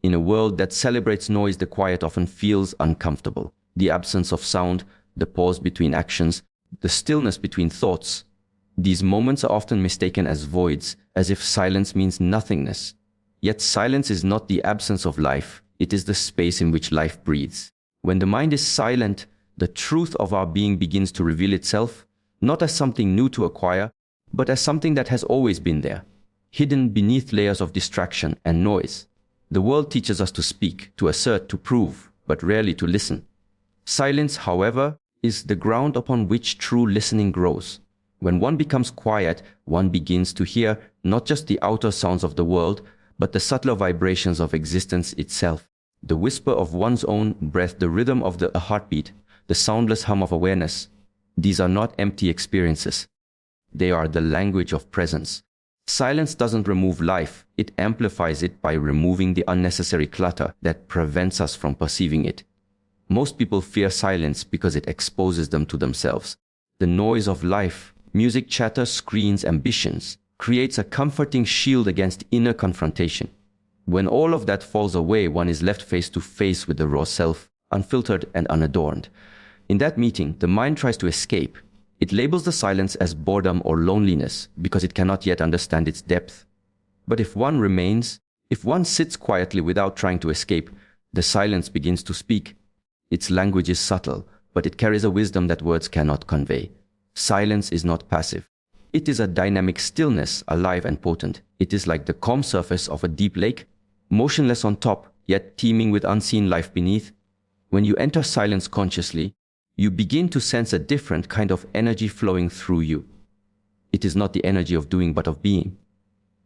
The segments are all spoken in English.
In a world that celebrates noise, the quiet often feels uncomfortable. The absence of sound, the pause between actions, the stillness between thoughts. These moments are often mistaken as voids, as if silence means nothingness. Yet silence is not the absence of life, it is the space in which life breathes. When the mind is silent, the truth of our being begins to reveal itself, not as something new to acquire, but as something that has always been there, hidden beneath layers of distraction and noise. The world teaches us to speak, to assert, to prove, but rarely to listen. Silence, however, is the ground upon which true listening grows. When one becomes quiet, one begins to hear not just the outer sounds of the world, but the subtler vibrations of existence itself. The whisper of one's own breath, the rhythm of a heartbeat, the soundless hum of awareness. These are not empty experiences. They are the language of presence. Silence doesn't remove life, it amplifies it by removing the unnecessary clutter that prevents us from perceiving it. Most people fear silence because it exposes them to themselves. The noise of life, music, chatter, screens, ambitions, creates a comforting shield against inner confrontation. When all of that falls away, one is left face to face with the raw self, unfiltered and unadorned. In that meeting, the mind tries to escape. It labels the silence as boredom or loneliness because it cannot yet understand its depth. But if one remains, if one sits quietly without trying to escape, the silence begins to speak. Its language is subtle, but it carries a wisdom that words cannot convey. Silence is not passive. It is a dynamic stillness, alive and potent. It is like the calm surface of a deep lake, motionless on top, yet teeming with unseen life beneath. When you enter silence consciously, you begin to sense a different kind of energy flowing through you. It is not the energy of doing, but of being.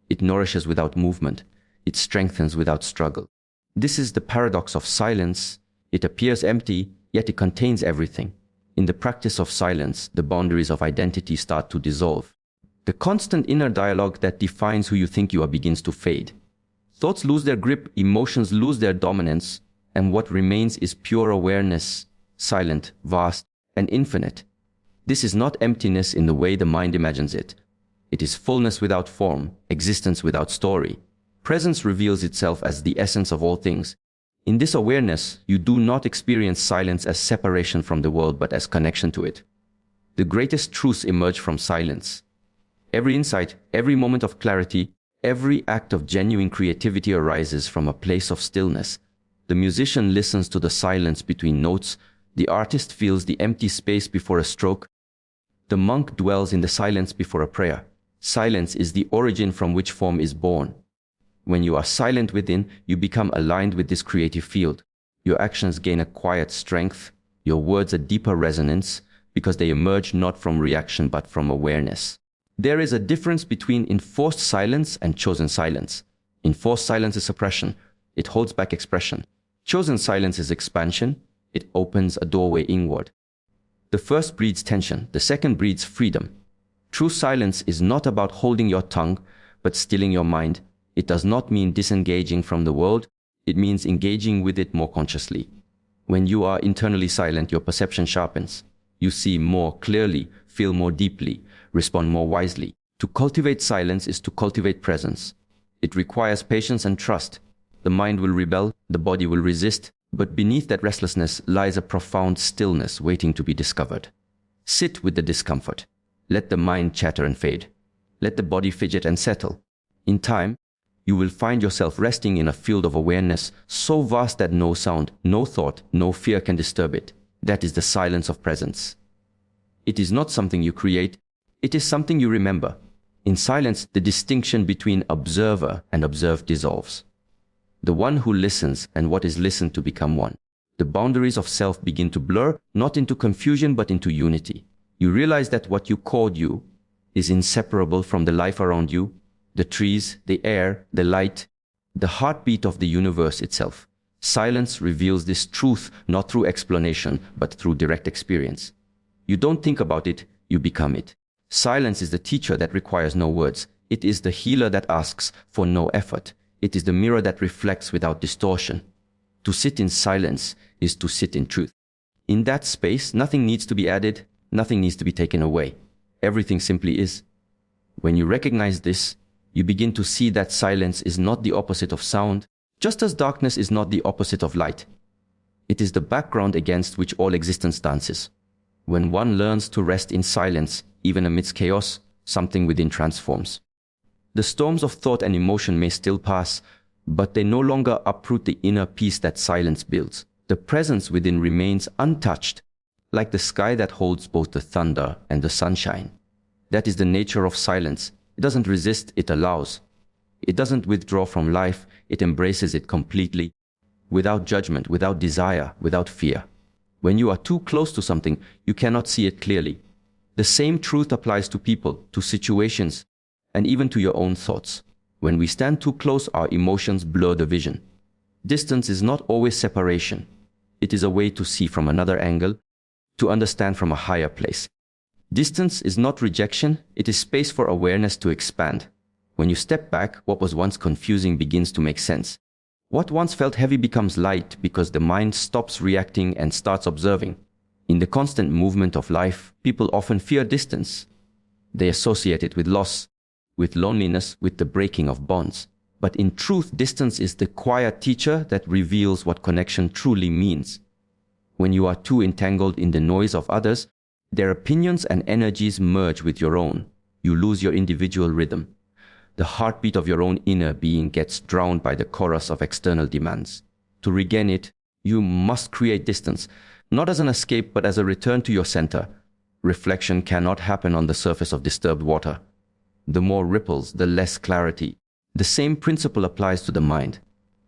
It nourishes without movement. It strengthens without struggle. This is the paradox of silence. It appears empty, yet it contains everything. In the practice of silence, the boundaries of identity start to dissolve. The constant inner dialogue that defines who you think you are begins to fade. Thoughts lose their grip, emotions lose their dominance, and what remains is pure awareness, silent, vast, and infinite. This is not emptiness in the way the mind imagines it. It is fullness without form, existence without story. Presence reveals itself as the essence of all things. In this awareness, you do not experience silence as separation from the world, but as connection to it. The greatest truths emerge from silence. Every insight, every moment of clarity, every act of genuine creativity arises from a place of stillness. The musician listens to the silence between notes. The artist feels the empty space before a stroke. The monk dwells in the silence before a prayer. Silence is the origin from which form is born. When you are silent within, you become aligned with this creative field. Your actions gain a quiet strength, your words a deeper resonance, because they emerge not from reaction but from awareness. There is a difference between enforced silence and chosen silence. Enforced silence is suppression. It holds back expression. Chosen silence is expansion. It opens a doorway inward. The first breeds tension. The second breeds freedom. True silence is not about holding your tongue, but stilling your mind. It does not mean disengaging from the world. It means engaging with it more consciously. When you are internally silent, your perception sharpens. You see more clearly, feel more deeply, respond more wisely. To cultivate silence is to cultivate presence. It requires patience and trust. The mind will rebel, the body will resist, but beneath that restlessness lies a profound stillness waiting to be discovered. Sit with the discomfort. Let the mind chatter and fade. Let the body fidget and settle. In time, you will find yourself resting in a field of awareness so vast that no sound, no thought, no fear can disturb it. That is the silence of presence. It is not something you create, it is something you remember. In silence, the distinction between observer and observed dissolves. The one who listens and what is listened to become one. The boundaries of self begin to blur, not into confusion but into unity. You realize that what you called you is inseparable from the life around you, the trees, the air, the light, the heartbeat of the universe itself. Silence reveals this truth not through explanation, but through direct experience. You don't think about it, you become it. Silence is the teacher that requires no words. It is the healer that asks for no effort. It is the mirror that reflects without distortion. To sit in silence is to sit in truth. In that space, nothing needs to be added, nothing needs to be taken away. Everything simply is. When you recognize this, you begin to see that silence is not the opposite of sound. Just as darkness is not the opposite of light, it is the background against which all existence dances. When one learns to rest in silence, even amidst chaos, something within transforms. The storms of thought and emotion may still pass, but they no longer uproot the inner peace that silence builds. The presence within remains untouched, like the sky that holds both the thunder and the sunshine. That is the nature of silence. It doesn't resist, it allows. It doesn't withdraw from life, it embraces it completely, without judgment, without desire, without fear. When you are too close to something, you cannot see it clearly. The same truth applies to people, to situations, and even to your own thoughts. When we stand too close, our emotions blur the vision. Distance is not always separation. It is a way to see from another angle, to understand from a higher place. Distance is not rejection, it is space for awareness to expand. When you step back, what was once confusing begins to make sense. What once felt heavy becomes light because the mind stops reacting and starts observing. In the constant movement of life, people often fear distance. They associate it with loss, with loneliness, with the breaking of bonds. But in truth, distance is the quiet teacher that reveals what connection truly means. When you are too entangled in the noise of others, their opinions and energies merge with your own. You lose your individual rhythm. The heartbeat of your own inner being gets drowned by the chorus of external demands. To regain it, you must create distance, not as an escape but as a return to your center. Reflection cannot happen on the surface of disturbed water. The more ripples, the less clarity. The same principle applies to the mind.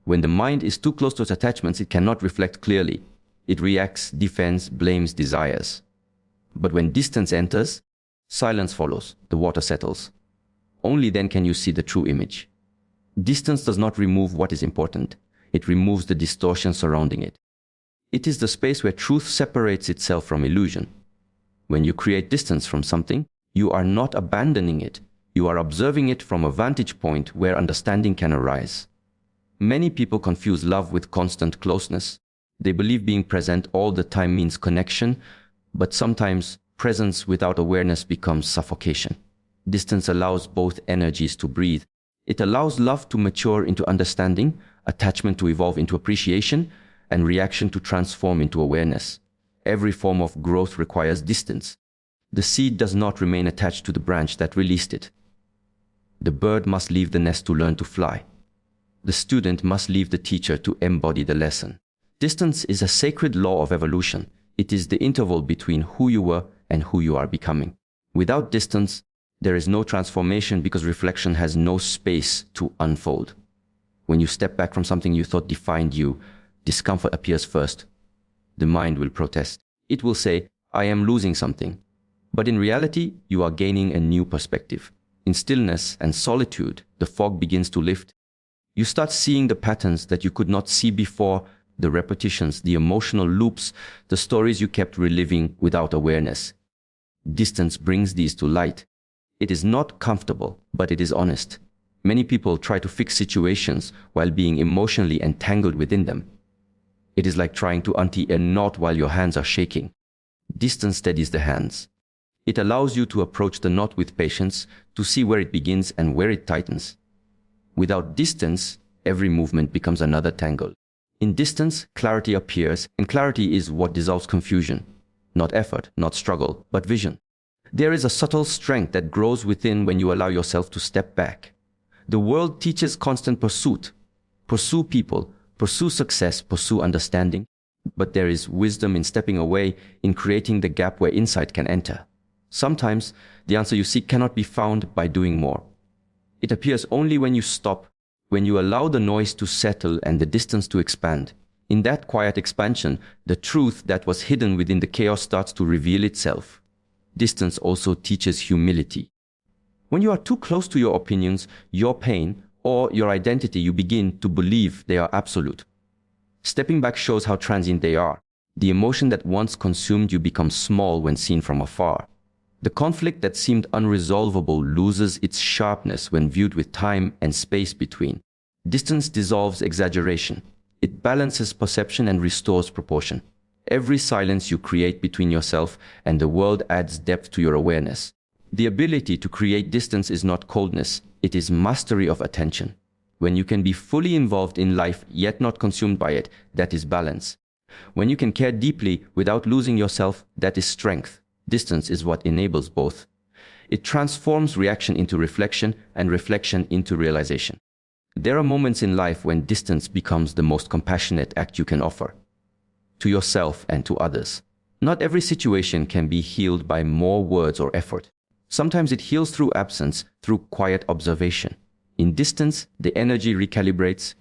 When the mind is too close to its attachments, it cannot reflect clearly. It reacts, defends, blames, desires. But when distance enters, silence follows, the water settles. Only then can you see the true image. Distance does not remove what is important. It removes the distortion surrounding it. It is the space where truth separates itself from illusion. When you create distance from something, you are not abandoning it. You are observing it from a vantage point where understanding can arise. Many people confuse love with constant closeness. They believe being present all the time means connection, but sometimes presence without awareness becomes suffocation. Distance allows both energies to breathe. It allows love to mature into understanding, attachment to evolve into appreciation, and reaction to transform into awareness. Every form of growth requires distance. The seed does not remain attached to the branch that released it. The bird must leave the nest to learn to fly. The student must leave the teacher to embody the lesson. Distance is a sacred law of evolution. It is the interval between who you were and who you are becoming. Without distance, there is no transformation because reflection has no space to unfold. When you step back from something you thought defined you, discomfort appears first. The mind will protest. It will say, I am losing something. But in reality, you are gaining a new perspective. In stillness and solitude, the fog begins to lift. You start seeing the patterns that you could not see before, the repetitions, the emotional loops, the stories you kept reliving without awareness. Distance brings these to light. It is not comfortable, but it is honest. Many people try to fix situations while being emotionally entangled within them. It is like trying to undo a knot while your hands are shaking. Distance steadies the hands. It allows you to approach the knot with patience, to see where it begins and where it tightens. Without distance, every movement becomes another tangle. In distance, clarity appears, and clarity is what dissolves confusion. Not effort, not struggle, but vision. There is a subtle strength that grows within when you allow yourself to step back. The world teaches constant pursuit. Pursue people, pursue success, pursue understanding. But there is wisdom in stepping away, in creating the gap where insight can enter. Sometimes, the answer you seek cannot be found by doing more. It appears only when you stop, when you allow the noise to settle and the distance to expand. In that quiet expansion, the truth that was hidden within the chaos starts to reveal itself. Distance also teaches humility. When you are too close to your opinions, your pain, or your identity, you begin to believe they are absolute. Stepping back shows how transient they are. The emotion that once consumed you becomes small when seen from afar. The conflict that seemed unresolvable loses its sharpness when viewed with time and space between. Distance dissolves exaggeration. It balances perception and restores proportion. Every silence you create between yourself and the world adds depth to your awareness. The ability to create distance is not coldness, it is mastery of attention. When you can be fully involved in life yet not consumed by it, that is balance. When you can care deeply without losing yourself, that is strength. Distance is what enables both. It transforms reaction into reflection and reflection into realization. There are moments in life when distance becomes the most compassionate act you can offer to yourself and to others. Not every situation can be healed by more words or effort. Sometimes it heals through absence, through quiet observation. In distance, the energy recalibrates.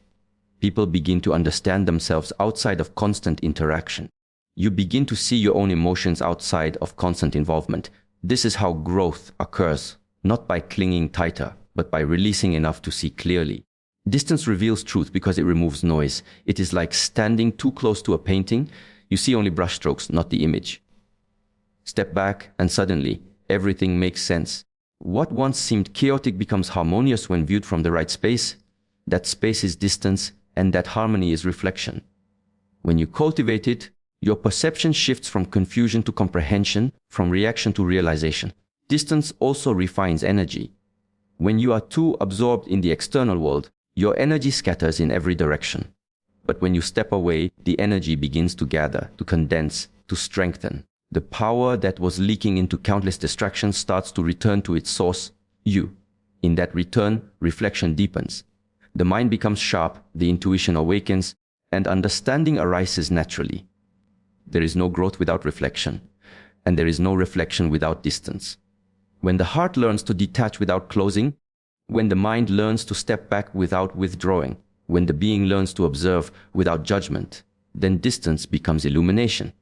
People begin to understand themselves outside of constant interaction. You begin to see your own emotions outside of constant involvement. This is how growth occurs, not by clinging tighter, but by releasing enough to see clearly. Distance reveals truth because it removes noise. It is like standing too close to a painting. You see only brushstrokes, not the image. Step back and suddenly, everything makes sense. What once seemed chaotic becomes harmonious when viewed from the right space. That space is distance, and that harmony is reflection. When you cultivate it, your perception shifts from confusion to comprehension, from reaction to realization. Distance also refines energy. When you are too absorbed in the external world, your energy scatters in every direction. But when you step away, the energy begins to gather, to condense, to strengthen. The power that was leaking into countless distractions starts to return to its source, you. In that return, reflection deepens. The mind becomes sharp, the intuition awakens, and understanding arises naturally. There is no growth without reflection, and there is no reflection without distance. When the heart learns to detach without closing, when the mind learns to step back without withdrawing, when the being learns to observe without judgment, then distance becomes illumination.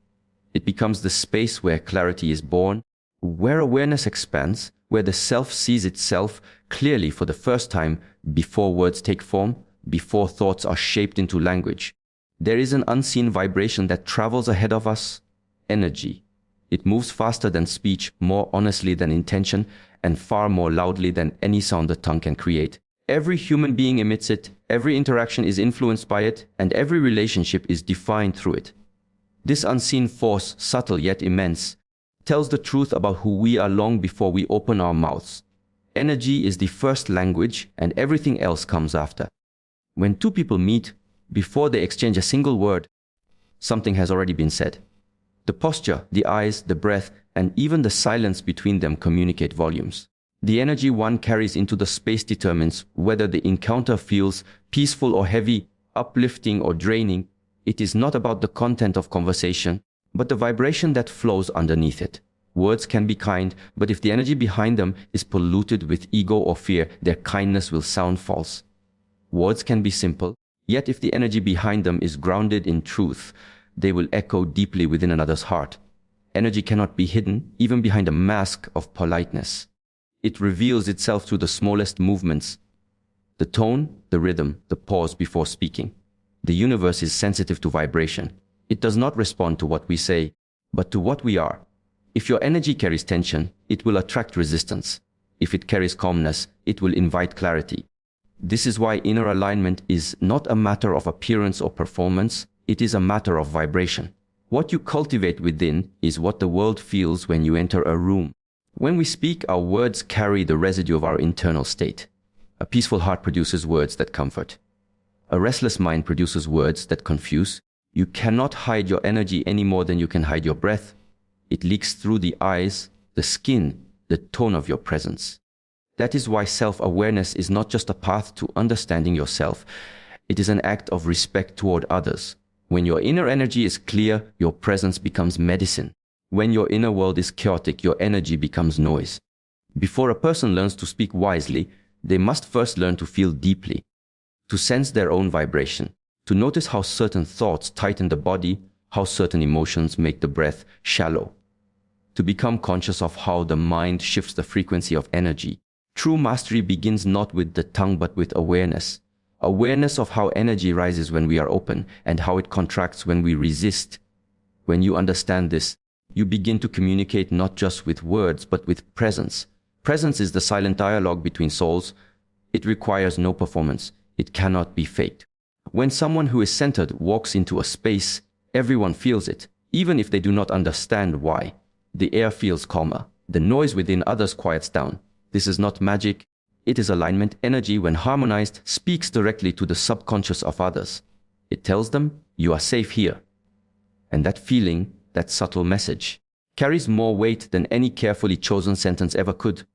It becomes the space where clarity is born, where awareness expands, where the self sees itself clearly for the first time before words take form, before thoughts are shaped into language. There is an unseen vibration that travels ahead of us, energy. It moves faster than speech, more honestly than intention, and far more loudly than any sound the tongue can create. Every human being emits it, every interaction is influenced by it, and every relationship is defined through it. This unseen force, subtle yet immense, tells the truth about who we are long before we open our mouths. Energy is the first language, and everything else comes after. When two people meet, before they exchange a single word, something has already been said. The posture, the eyes, the breath, and even the silence between them communicate volumes. The energy one carries into the space determines whether the encounter feels peaceful or heavy, uplifting or draining. It is not about the content of conversation, but the vibration that flows underneath it. Words can be kind, but if the energy behind them is polluted with ego or fear, their kindness will sound false. Words can be simple, yet if the energy behind them is grounded in truth, they will echo deeply within another's heart. Energy cannot be hidden, even behind a mask of politeness. It reveals itself through the smallest movements. The tone, the rhythm, the pause before speaking. The universe is sensitive to vibration. It does not respond to what we say, but to what we are. If your energy carries tension, it will attract resistance. If it carries calmness, it will invite clarity. This is why inner alignment is not a matter of appearance or performance. It is a matter of vibration. What you cultivate within is what the world feels when you enter a room. When we speak, our words carry the residue of our internal state. A peaceful heart produces words that comfort. A restless mind produces words that confuse. You cannot hide your energy any more than you can hide your breath. It leaks through the eyes, the skin, the tone of your presence. That is why self-awareness is not just a path to understanding yourself. It is an act of respect toward others. When your inner energy is clear, your presence becomes medicine. When your inner world is chaotic, your energy becomes noise. Before a person learns to speak wisely, they must first learn to feel deeply, to sense their own vibration, to notice how certain thoughts tighten the body, how certain emotions make the breath shallow, to become conscious of how the mind shifts the frequency of energy. True mastery begins not with the tongue but with awareness. Awareness of how energy rises when we are open and how it contracts when we resist. When you understand this, you begin to communicate not just with words but with presence. Presence is the silent dialogue between souls. It requires no performance. It cannot be faked. When someone who is centered walks into a space, everyone feels it, even if they do not understand why. The air feels calmer. The noise within others quiets down. This is not magic. It is alignment. Energy, when harmonized, speaks directly to the subconscious of others. It tells them, "You are safe here." And that feeling, that subtle message, carries more weight than any carefully chosen sentence ever could.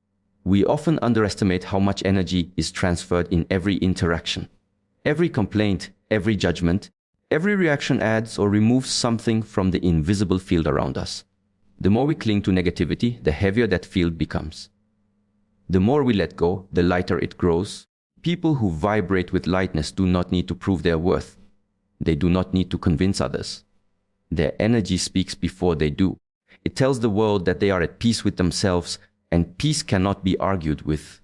We often underestimate how much energy is transferred in every interaction. Every complaint, every judgment, every reaction adds or removes something from the invisible field around us. The more we cling to negativity, the heavier that field becomes. The more we let go, the lighter it grows. People who vibrate with lightness do not need to prove their worth. They do not need to convince others. Their energy speaks before they do. It tells the world that they are at peace with themselves, and peace cannot be argued with.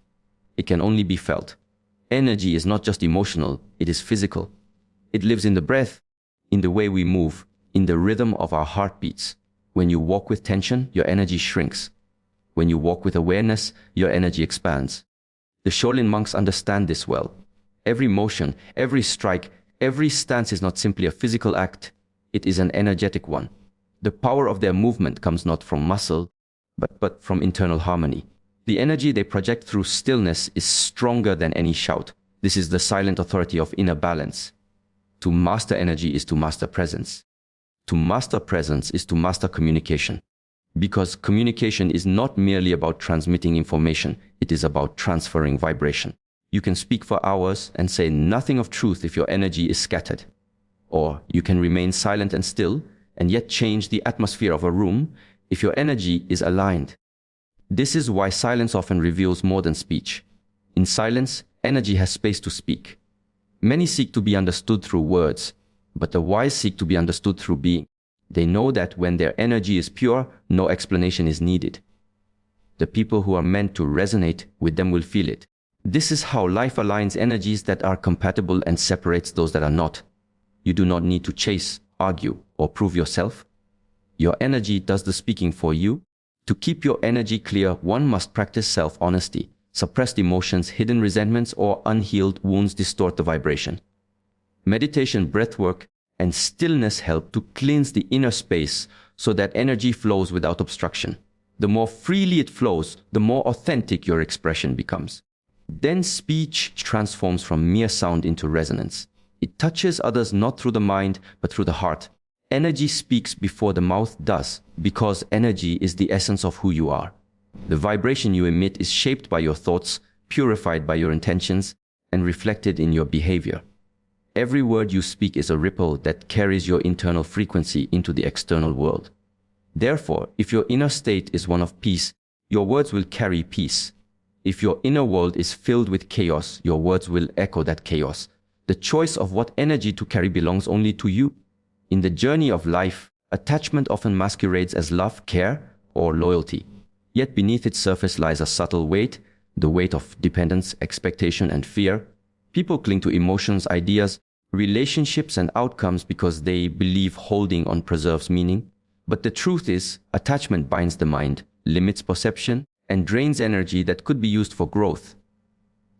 It can only be felt. Energy is not just emotional, it is physical. It lives in the breath, in the way we move, in the rhythm of our heartbeats. When you walk with tension, your energy shrinks. When you walk with awareness, your energy expands. The Shaolin monks understand this well. Every motion, every strike, every stance is not simply a physical act, it is an energetic one. The power of their movement comes not from muscle, but from internal harmony. The energy they project through stillness is stronger than any shout. This is the silent authority of inner balance. To master energy is to master presence. To master presence is to master communication. Because communication is not merely about transmitting information, it is about transferring vibration. You can speak for hours and say nothing of truth if your energy is scattered. Or you can remain silent and still, and yet change the atmosphere of a room if your energy is aligned. This is why silence often reveals more than speech. In silence, energy has space to speak. Many seek to be understood through words, but the wise seek to be understood through being. They know that when their energy is pure, no explanation is needed. The people who are meant to resonate with them will feel it. This is how life aligns energies that are compatible and separates those that are not. You do not need to chase, argue, or prove yourself. Your energy does the speaking for you. To keep your energy clear, one must practice self-honesty. Suppressed emotions, hidden resentments, or unhealed wounds distort the vibration. Meditation, breathwork, and stillness help to cleanse the inner space so that energy flows without obstruction. The more freely it flows, the more authentic your expression becomes. Then speech transforms from mere sound into resonance. It touches others not through the mind, but through the heart. Energy speaks before the mouth does, because energy is the essence of who you are. The vibration you emit is shaped by your thoughts, purified by your intentions, and reflected in your behavior. Every word you speak is a ripple that carries your internal frequency into the external world. Therefore, if your inner state is one of peace, your words will carry peace. If your inner world is filled with chaos, your words will echo that chaos. The choice of what energy to carry belongs only to you. In the journey of life, attachment often masquerades as love, care, or loyalty. Yet beneath its surface lies a subtle weight, the weight of dependence, expectation, and fear. People cling to emotions, ideas, relationships, and outcomes because they believe holding on preserves meaning. But the truth is, attachment binds the mind, limits perception, and drains energy that could be used for growth.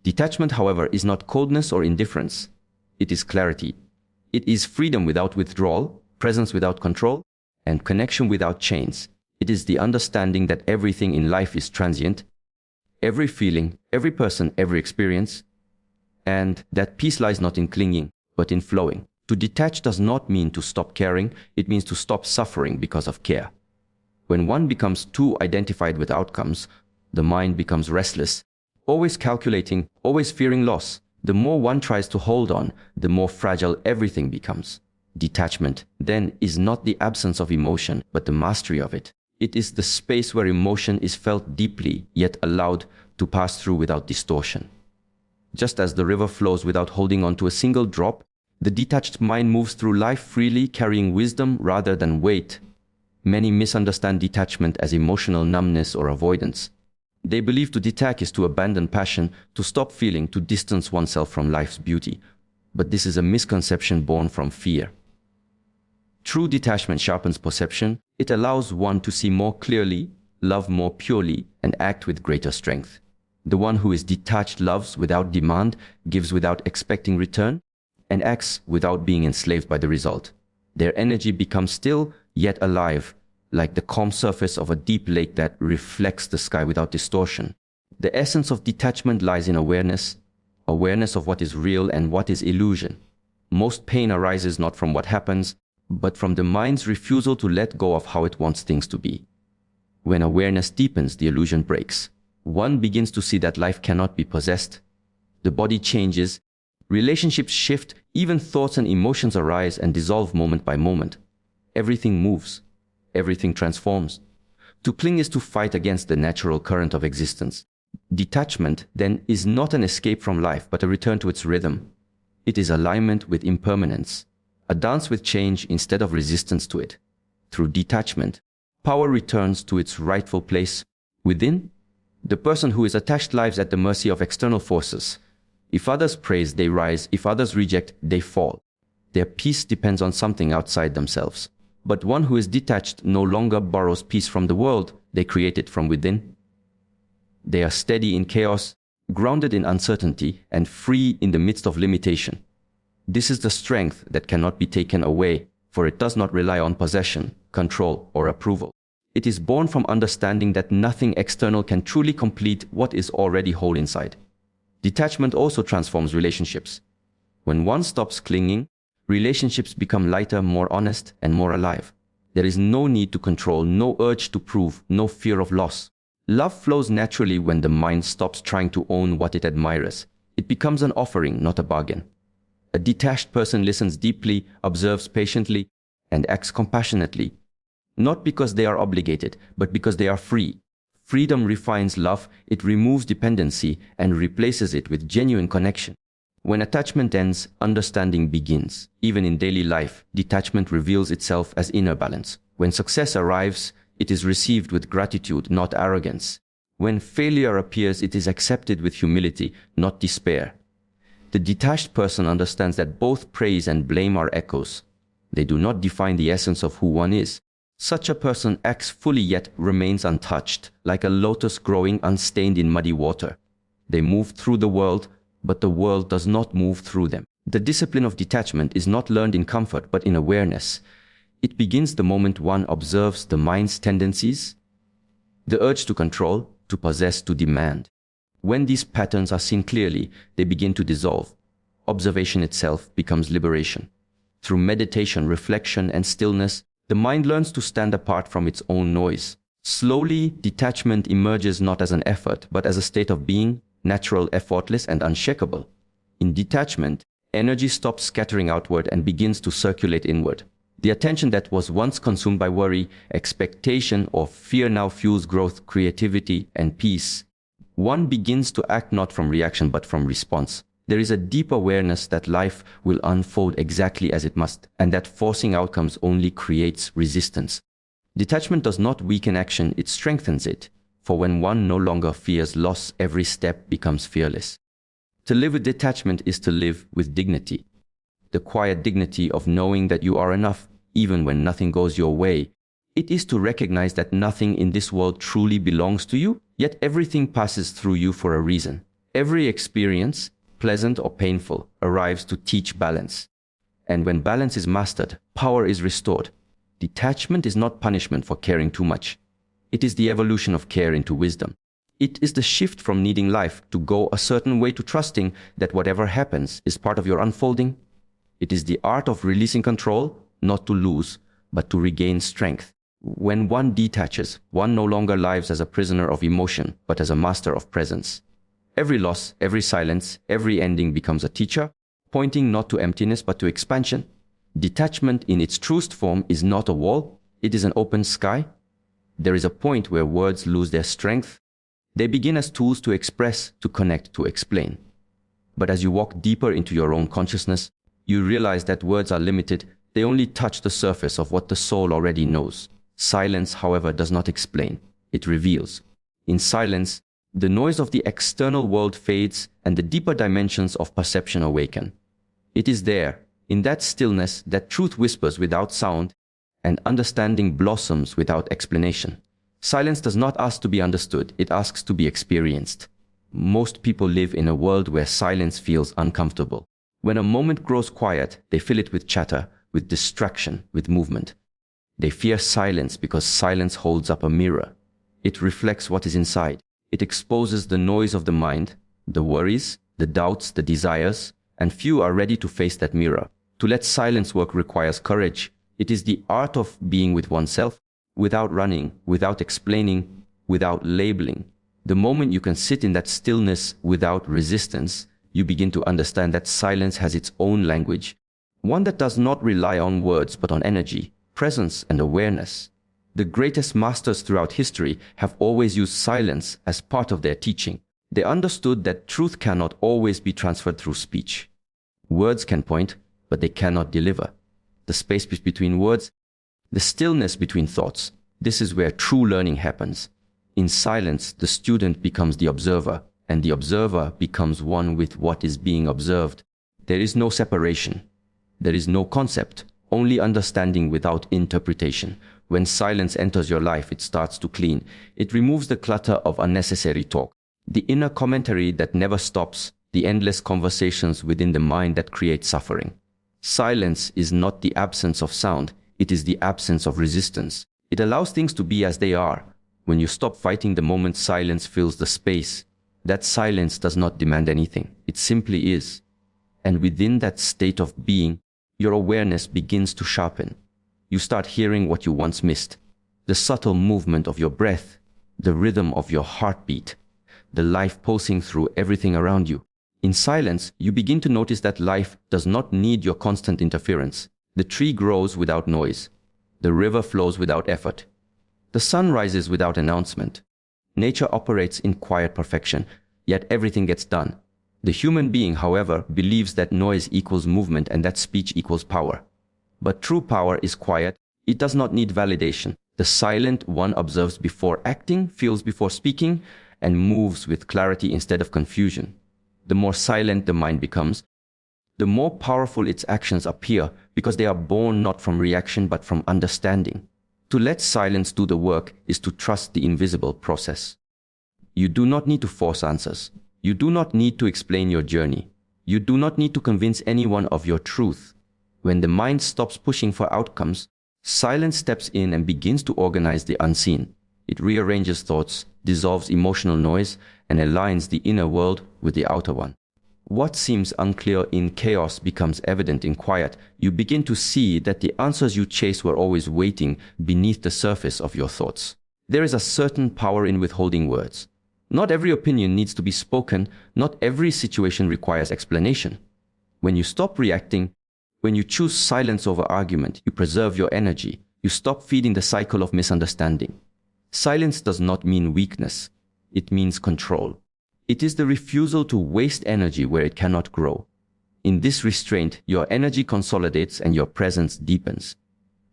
Detachment, however, is not coldness or indifference. It is clarity. It is freedom without withdrawal, presence without control, and connection without chains. It is the understanding that everything in life is transient, every feeling, every person, every experience, and that peace lies not in clinging, but in flowing. To detach does not mean to stop caring, it means to stop suffering because of care. When one becomes too identified with outcomes, the mind becomes restless, always calculating, always fearing loss. The more one tries to hold on, the more fragile everything becomes. Detachment, then, is not the absence of emotion, but the mastery of it. It is the space where emotion is felt deeply, yet allowed to pass through without distortion. Just as the river flows without holding on to a single drop, the detached mind moves through life freely, carrying wisdom rather than weight. Many misunderstand detachment as emotional numbness or avoidance. They believe to detach is to abandon passion, to stop feeling, to distance oneself from life's beauty. But this is a misconception born from fear. True detachment sharpens perception. It allows one to see more clearly, love more purely, and act with greater strength. The one who is detached loves without demand, gives without expecting return, and acts without being enslaved by the result. Their energy becomes still, yet alive, like the calm surface of a deep lake that reflects the sky without distortion. The essence of detachment lies in awareness, awareness of what is real and what is illusion. Most pain arises not from what happens, but from the mind's refusal to let go of how it wants things to be. When awareness deepens, the illusion breaks. One begins to see that life cannot be possessed. The body changes, relationships shift, even thoughts and emotions arise and dissolve moment by moment. Everything moves, everything transforms. To cling is to fight against the natural current of existence. Detachment, then, is not an escape from life, but a return to its rhythm. It is alignment with impermanence, a dance with change instead of resistance to it. Through detachment, power returns to its rightful place within. The person who is attached lives at the mercy of external forces. If others praise, they rise. If others reject, they fall. Their peace depends on something outside themselves. But one who is detached no longer borrows peace from the world, they create it from within. They are steady in chaos, grounded in uncertainty, and free in the midst of limitation. This is the strength that cannot be taken away, for it does not rely on possession, control, or approval. It is born from understanding that nothing external can truly complete what is already whole inside. Detachment also transforms relationships. When one stops clinging, relationships become lighter, more honest, and more alive. There is no need to control, no urge to prove, no fear of loss. Love flows naturally when the mind stops trying to own what it admires. It becomes an offering, not a bargain. A detached person listens deeply, observes patiently, and acts compassionately. Not because they are obligated, but because they are free. Freedom refines love, it removes dependency, and replaces it with genuine connection. When attachment ends, understanding begins. Even in daily life, detachment reveals itself as inner balance. When success arrives, it is received with gratitude, not arrogance. When failure appears, it is accepted with humility, not despair. The detached person understands that both praise and blame are echoes. They do not define the essence of who one is. Such a person acts fully yet remains untouched, like a lotus growing unstained in muddy water. They move through the world, but the world does not move through them. The discipline of detachment is not learned in comfort, but in awareness. It begins the moment one observes the mind's tendencies, the urge to control, to possess, to demand. When these patterns are seen clearly, they begin to dissolve. Observation itself becomes liberation. Through meditation, reflection, and stillness, the mind learns to stand apart from its own noise. Slowly, detachment emerges not as an effort, but as a state of being, natural, effortless, and unshakable. In detachment, energy stops scattering outward and begins to circulate inward. The attention that was once consumed by worry, expectation, or fear now fuels growth, creativity, and peace. One begins to act not from reaction but from response. There is a deep awareness that life will unfold exactly as it must, and that forcing outcomes only creates resistance. Detachment does not weaken action, it strengthens it. For when one no longer fears loss, every step becomes fearless. To live with detachment is to live with dignity. The quiet dignity of knowing that you are enough, even when nothing goes your way. It is to recognize that nothing in this world truly belongs to you, yet everything passes through you for a reason. Every experience, pleasant or painful, arrives to teach balance. And when balance is mastered, power is restored. Detachment is not punishment for caring too much. It is the evolution of care into wisdom. It is the shift from needing life to go a certain way to trusting that whatever happens is part of your unfolding. It is the art of releasing control, not to lose, but to regain strength. When one detaches, one no longer lives as a prisoner of emotion, but as a master of presence. Every loss, every silence, every ending becomes a teacher, pointing not to emptiness but to expansion. Detachment in its truest form is not a wall, it is an open sky. There is a point where words lose their strength. They begin as tools to express, to connect, to explain. But as you walk deeper into your own consciousness, you realize that words are limited. They only touch the surface of what the soul already knows. Silence, however, does not explain. It reveals. In silence, the noise of the external world fades and the deeper dimensions of perception awaken. It is there, in that stillness, that truth whispers without sound and understanding blossoms without explanation. Silence does not ask to be understood, it asks to be experienced. Most people live in a world where silence feels uncomfortable. When a moment grows quiet, they fill it with chatter, with distraction, with movement. They fear silence because silence holds up a mirror. It reflects what is inside. It exposes the noise of the mind, the worries, the doubts, the desires, and few are ready to face that mirror. To let silence work requires courage. It is the art of being with oneself, without running, without explaining, without labeling. The moment you can sit in that stillness without resistance, you begin to understand that silence has its own language, one that does not rely on words but on energy, presence, and awareness. The greatest masters throughout history have always used silence as part of their teaching. They understood that truth cannot always be transferred through speech. Words can point, but they cannot deliver. The space between words, the stillness between thoughts, this is where true learning happens. In silence, the student becomes the observer, and the observer becomes one with what is being observed. There is no separation. There is no concept, only understanding without interpretation. When silence enters your life, it starts to clean. It removes the clutter of unnecessary talk, the inner commentary that never stops, the endless conversations within the mind that create suffering. Silence is not the absence of sound, it is the absence of resistance. It allows things to be as they are. When you stop fighting the moment silence fills the space, that silence does not demand anything. It simply is. And within that state of being, your awareness begins to sharpen. You start hearing what you once missed. The subtle movement of your breath, the rhythm of your heartbeat, the life pulsing through everything around you. In silence, you begin to notice that life does not need your constant interference. The tree grows without noise. The river flows without effort. The sun rises without announcement. Nature operates in quiet perfection, yet everything gets done. The human being, however, believes that noise equals movement and that speech equals power. But true power is quiet. It does not need validation. The silent one observes before acting, feels before speaking, and moves with clarity instead of confusion. The more silent the mind becomes, the more powerful its actions appear because they are born not from reaction but from understanding. To let silence do the work is to trust the invisible process. You do not need to force answers. You do not need to explain your journey. You do not need to convince anyone of your truth. When the mind stops pushing for outcomes, silence steps in and begins to organize the unseen. It rearranges thoughts, dissolves emotional noise, and aligns the inner world with the outer one. What seems unclear in chaos becomes evident in quiet. You begin to see that the answers you chase were always waiting beneath the surface of your thoughts. There is a certain power in withholding words. Not every opinion needs to be spoken. Not every situation requires explanation. When you stop reacting, when you choose silence over argument, you preserve your energy. You stop feeding the cycle of misunderstanding. Silence does not mean weakness. It means control. It is the refusal to waste energy where it cannot grow. In this restraint, your energy consolidates and your presence deepens.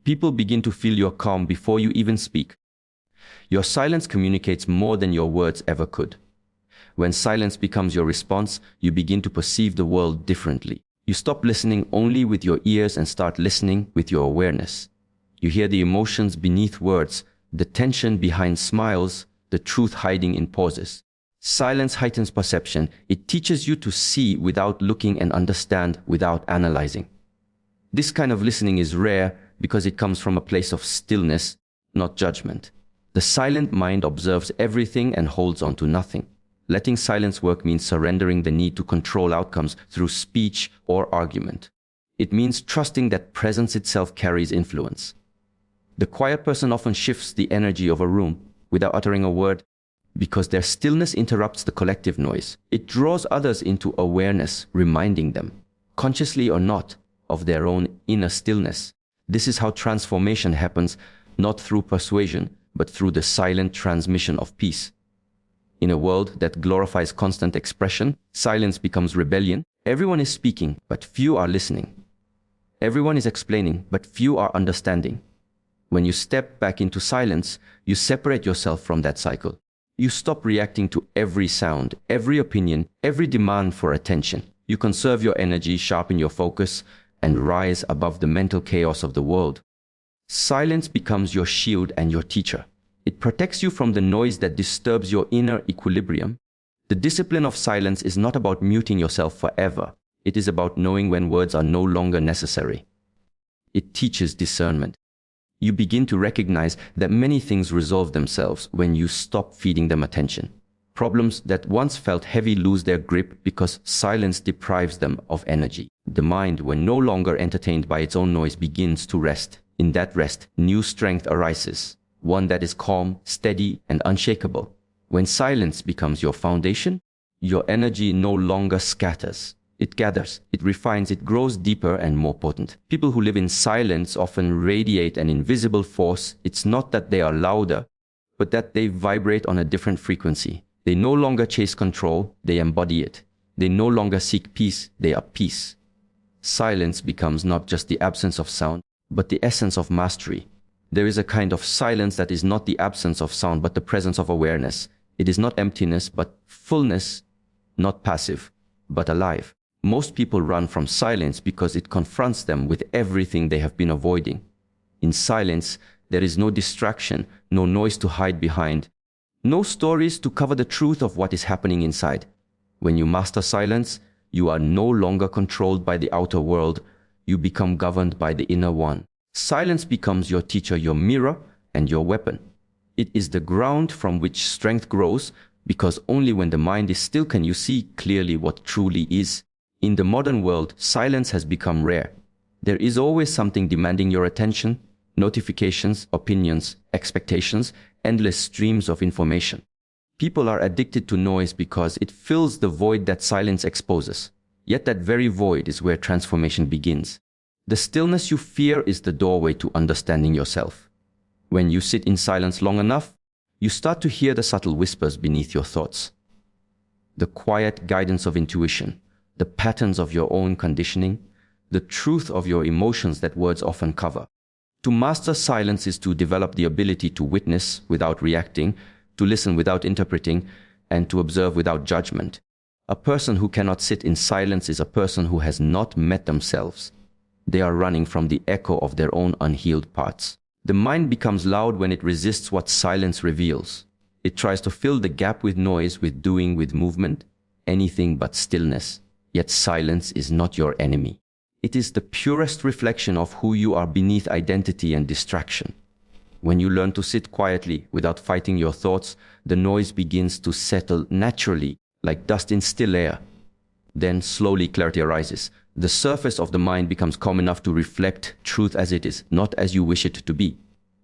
People begin to feel your calm before you even speak. Your silence communicates more than your words ever could. When silence becomes your response, you begin to perceive the world differently. You stop listening only with your ears and start listening with your awareness. You hear the emotions beneath words, the tension behind smiles, the truth hiding in pauses. Silence heightens perception. It teaches you to see without looking and understand without analyzing. This kind of listening is rare because it comes from a place of stillness, not judgment. The silent mind observes everything and holds on to nothing. Letting silence work means surrendering the need to control outcomes through speech or argument. It means trusting that presence itself carries influence. The quiet person often shifts the energy of a room without uttering a word because their stillness interrupts the collective noise. It draws others into awareness, reminding them, consciously or not, of their own inner stillness. This is how transformation happens, not through persuasion, but through the silent transmission of peace. In a world that glorifies constant expression, silence becomes rebellion. Everyone is speaking, but few are listening. Everyone is explaining, but few are understanding. When you step back into silence, you separate yourself from that cycle. You stop reacting to every sound, every opinion, every demand for attention. You conserve your energy, sharpen your focus, and rise above the mental chaos of the world. Silence becomes your shield and your teacher. It protects you from the noise that disturbs your inner equilibrium. The discipline of silence is not about muting yourself forever. It is about knowing when words are no longer necessary. It teaches discernment. You begin to recognize that many things resolve themselves when you stop feeding them attention. Problems that once felt heavy lose their grip because silence deprives them of energy. The mind, when no longer entertained by its own noise, begins to rest. In that rest, new strength arises, one that is calm, steady, and unshakable. When silence becomes your foundation, your energy no longer scatters. It gathers, it refines, it grows deeper and more potent. People who live in silence often radiate an invisible force. It's not that they are louder, but that they vibrate on a different frequency. They no longer chase control, they embody it. They no longer seek peace, they are peace. Silence becomes not just the absence of sound, but the essence of mastery. There is a kind of silence that is not the absence of sound, but the presence of awareness. It is not emptiness, but fullness, not passive, but alive. Most people run from silence because it confronts them with everything they have been avoiding. In silence, there is no distraction, no noise to hide behind, no stories to cover the truth of what is happening inside. When you master silence, you are no longer controlled by the outer world. You become governed by the inner one. Silence becomes your teacher, your mirror, and your weapon. It is the ground from which strength grows, because only when the mind is still can you see clearly what truly is. In the modern world, silence has become rare. There is always something demanding your attention, notifications, opinions, expectations, endless streams of information. People are addicted to noise because it fills the void that silence exposes. Yet that very void is where transformation begins. The stillness you fear is the doorway to understanding yourself. When you sit in silence long enough, you start to hear the subtle whispers beneath your thoughts. The quiet guidance of intuition, the patterns of your own conditioning, the truth of your emotions that words often cover. To master silence is to develop the ability to witness without reacting, to listen without interpreting, and to observe without judgment. A person who cannot sit in silence is a person who has not met themselves. They are running from the echo of their own unhealed parts. The mind becomes loud when it resists what silence reveals. It tries to fill the gap with noise, with doing, with movement, anything but stillness. Yet silence is not your enemy. It is the purest reflection of who you are beneath identity and distraction. When you learn to sit quietly without fighting your thoughts, the noise begins to settle naturally, like dust in still air. Then slowly clarity arises. The surface of the mind becomes calm enough to reflect truth as it is, not as you wish it to be.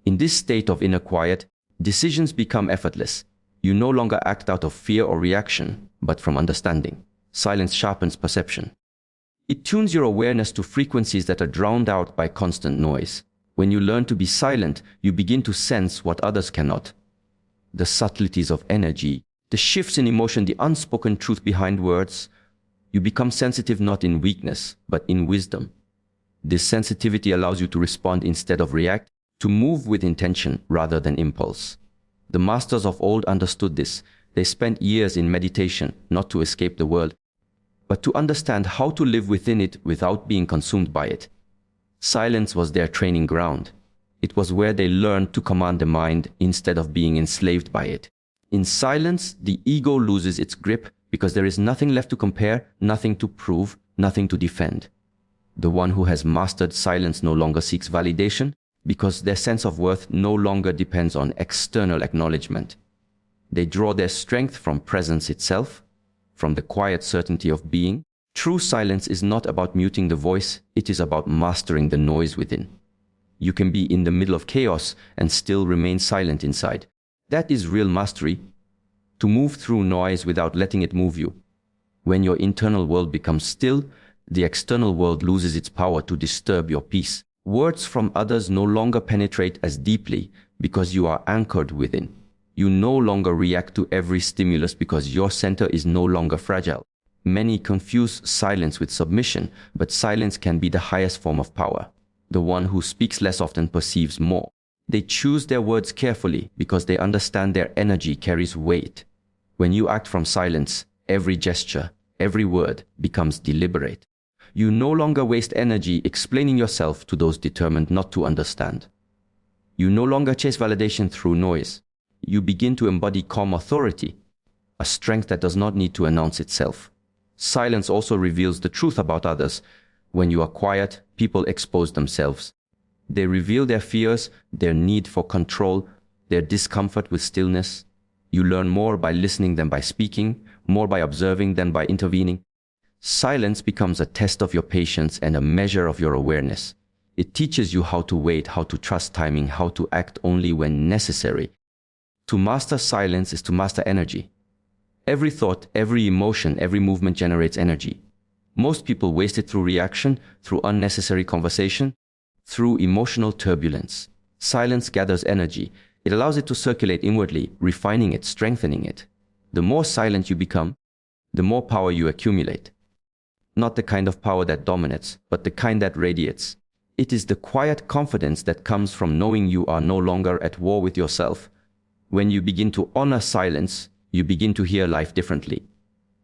In this state of inner quiet, decisions become effortless. You no longer act out of fear or reaction, but from understanding. Silence sharpens perception. It tunes your awareness to frequencies that are drowned out by constant noise. When you learn to be silent, you begin to sense what others cannot. The subtleties of energy, the shifts in emotion, the unspoken truth behind words. You become sensitive not in weakness, but in wisdom. This sensitivity allows you to respond instead of react, to move with intention rather than impulse. The masters of old understood this. They spent years in meditation, not to escape the world, but to understand how to live within it without being consumed by it. Silence was their training ground. It was where they learned to command the mind instead of being enslaved by it. In silence, the ego loses its grip because there is nothing left to compare, nothing to prove, nothing to defend. The one who has mastered silence no longer seeks validation because their sense of worth no longer depends on external acknowledgement. They draw their strength from presence itself, from the quiet certainty of being. True silence is not about muting the voice, it is about mastering the noise within. You can be in the middle of chaos and still remain silent inside. That is real mastery, to move through noise without letting it move you. When your internal world becomes still, the external world loses its power to disturb your peace. Words from others no longer penetrate as deeply because you are anchored within. You no longer react to every stimulus because your center is no longer fragile. Many confuse silence with submission, but silence can be the highest form of power. The one who speaks less often perceives more. They choose their words carefully because they understand their energy carries weight. When you act from silence, every gesture, every word becomes deliberate. You no longer waste energy explaining yourself to those determined not to understand. You no longer chase validation through noise. You begin to embody calm authority, a strength that does not need to announce itself. Silence also reveals the truth about others. When you are quiet, people expose themselves. They reveal their fears, their need for control, their discomfort with stillness. You learn more by listening than by speaking, more by observing than by intervening. Silence becomes a test of your patience and a measure of your awareness. It teaches you how to wait, how to trust timing, how to act only when necessary. To master silence is to master energy. Every thought, every emotion, every movement generates energy. Most people waste it through reaction, through unnecessary conversation, through emotional turbulence. Silence gathers energy. It allows it to circulate inwardly, refining it, strengthening it. The more silent you become, the more power you accumulate. Not the kind of power that dominates, but the kind that radiates. It is the quiet confidence that comes from knowing you are no longer at war with yourself. When you begin to honor silence, you begin to hear life differently.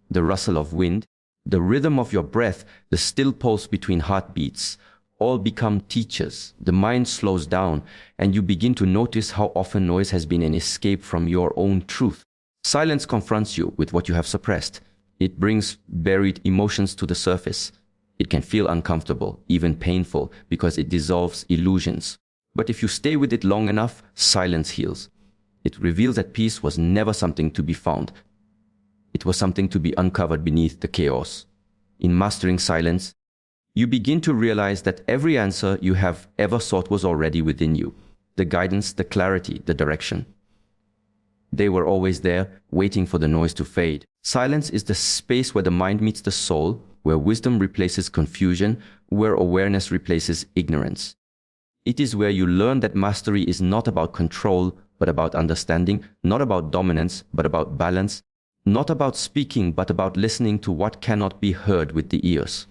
The rustle of wind, the rhythm of your breath, the still pulse between heartbeats, all become teachers. The mind slows down, and you begin to notice how often noise has been an escape from your own truth. Silence confronts you with what you have suppressed. It brings buried emotions to the surface. It can feel uncomfortable, even painful, because it dissolves illusions. But if you stay with it long enough, silence heals. It reveals that peace was never something to be found. It was something to be uncovered beneath the chaos. In mastering silence, you begin to realize that every answer you have ever sought was already within you. The guidance, the clarity, the direction. They were always there, waiting for the noise to fade. Silence is the space where the mind meets the soul, where wisdom replaces confusion, where awareness replaces ignorance. It is where you learn that mastery is not about control, but about understanding, not about dominance, but about balance, not about speaking, but about listening to what cannot be heard with the ears.